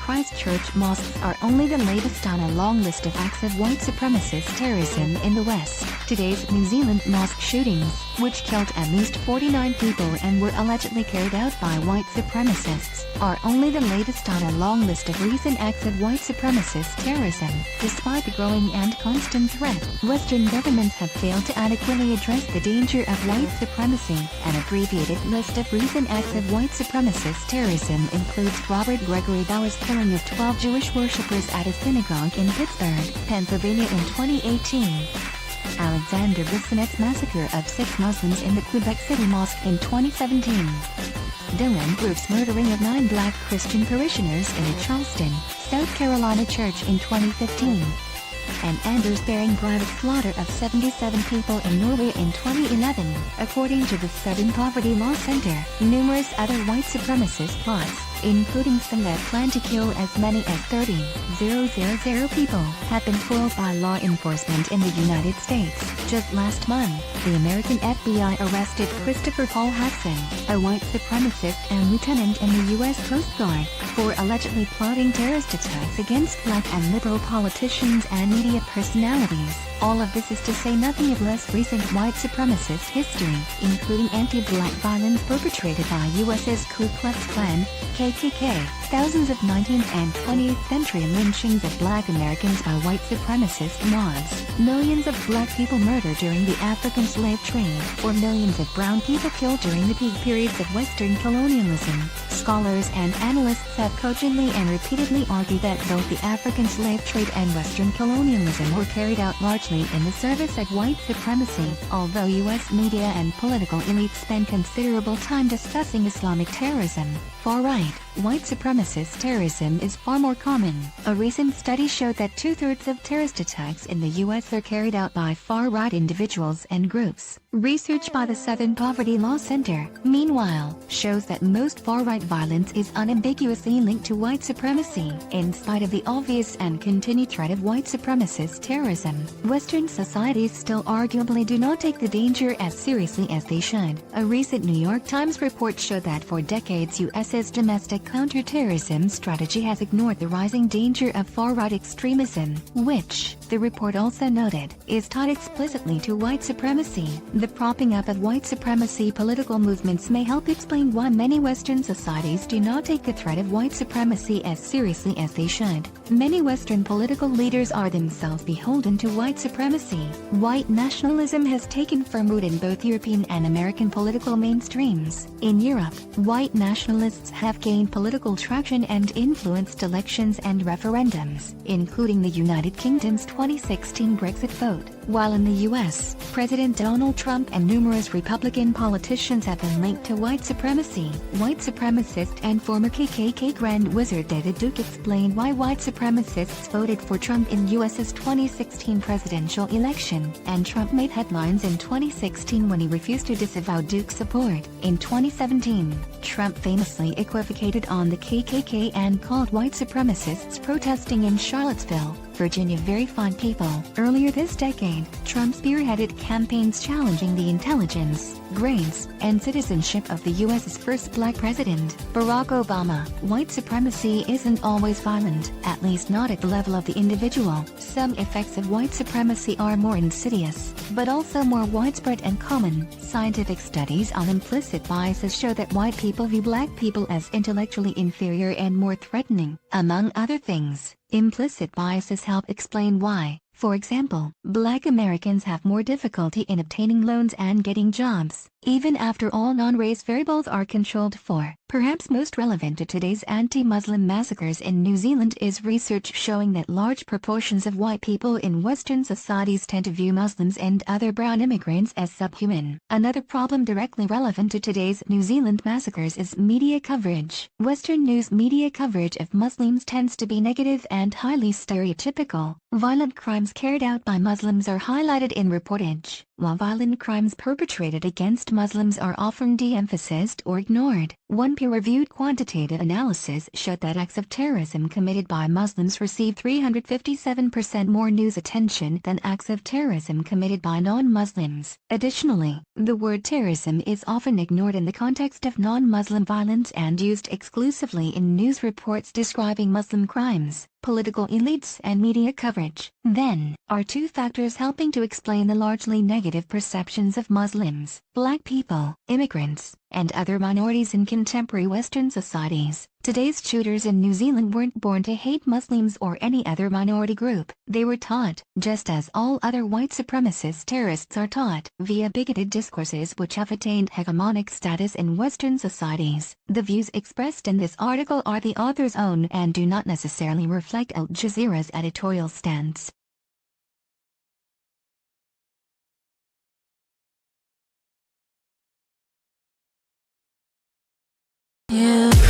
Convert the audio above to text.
Christchurch mosques are only the latest on a long list of acts of white supremacist terrorism in the West. Today's New Zealand mosque shootings, which killed at least 49 people and were allegedly carried out by white supremacists, are only the latest on a long list of recent acts of white supremacist terrorism. Despite the growing and constant threat, Western governments have failed to adequately address the danger of white supremacy. An abbreviated list of recent acts of white supremacist terrorism includes Robert Gregory Bauer's killing of 12 Jewish worshippers at a synagogue in Pittsburgh, Pennsylvania in 2018. Alexander Bissonnet's massacre of 6 Muslims in the Quebec City Mosque in 2017. Dylan Group's murdering of 9 black Christian parishioners in a Charleston, South Carolina church in 2015. And Anders Behring private slaughter of 77 people in Norway in 2011. According to the Southern Poverty Law Center, numerous other white supremacist plots, including some that plan to kill as many as 30,000 people, have been foiled by law enforcement in the United States. Just last month, the American FBI arrested Christopher Paul Hudson, a white supremacist and lieutenant in the U.S. Coast Guard, for allegedly plotting terrorist attacks against black and liberal politicians and media personalities. All of this is to say nothing of less recent white supremacist history, including anti-black violence perpetrated by US's Ku Klux Klan, KKK, thousands of 19th and 20th century lynchings of black Americans by white supremacist mobs, millions of black people murdered during the African slave trade, or millions of brown people killed during the peak periods of Western colonialism. Scholars and analysts have cogently and repeatedly argued that both the African slave trade and Western colonialism were carried out largely in the service of white supremacy. Although U.S. media and political elites spend considerable time discussing Islamic terrorism, far-right, white supremacist terrorism is far more common. A recent study showed that 2/3 of terrorist attacks in the U.S. are carried out by far-right individuals and groups. Research by the Southern Poverty Law Center, meanwhile, shows that most far-right violence is unambiguously linked to white supremacy. In spite of the obvious and continued threat of white supremacist terrorism, Western societies still arguably do not take the danger as seriously as they should. A recent New York Times report showed that for decades US's domestic counterterrorism strategy has ignored the rising danger of far-right extremism, which, the report also noted, is tied explicitly to white supremacy. The propping up of white supremacy political movements may help explain why many Western societies do not take the threat of white supremacy as seriously as they should. Many Western political leaders are themselves beholden to white supremacy. White nationalism has taken firm root in both European and American political mainstreams. In Europe, white nationalists have gained political traction and influenced elections and referendums, including the United Kingdom's 2016 Brexit vote. While in the U.S., President Donald Trump and numerous Republican politicians have been linked to white supremacy. White supremacist and former KKK Grand Wizard David Duke explained why white supremacists voted for Trump in U.S.'s 2016 presidential election, and Trump made headlines in 2016 when he refused to disavow Duke's support. In 2017, Trump famously equivocated on the KKK and called white supremacists protesting in Charlottesville, Virginia very fine people. Earlier this decade, Trump spearheaded campaigns challenging the intelligence, grades, and citizenship of the U.S.'s first black president, Barack Obama. White supremacy isn't always violent, at least not at the level of the individual. Some effects of white supremacy are more insidious, but also more widespread and common. Scientific studies on implicit biases show that white people view black people as intellectually inferior and more threatening. Among other things, implicit biases help explain why, for example, black Americans have more difficulty in obtaining loans and getting jobs, even after all non-race variables are controlled for. Perhaps most relevant to today's anti-Muslim massacres in New Zealand is research showing that large proportions of white people in Western societies tend to view Muslims and other brown immigrants as subhuman. Another problem directly relevant to today's New Zealand massacres is media coverage. Western news media coverage of Muslims tends to be negative and highly stereotypical. Violent crimes carried out by Muslims are highlighted in reportage, while violent crimes perpetrated against most Muslims are often de-emphasized or ignored. One peer-reviewed quantitative analysis showed that acts of terrorism committed by Muslims receive 357% more news attention than acts of terrorism committed by non-Muslims. Additionally, the word terrorism is often ignored in the context of non-Muslim violence and used exclusively in news reports describing Muslim crimes, political elites and media coverage. Then, are two factors helping to explain the largely negative perceptions of Muslims, Black people, immigrants, and other minorities in contemporary Western societies. Today's shooters in New Zealand weren't born to hate Muslims or any other minority group. They were taught, just as all other white supremacist terrorists are taught, via bigoted discourses which have attained hegemonic status in Western societies. The views expressed in this article are the author's own and do not necessarily reflect Al Jazeera's editorial stance. Yeah.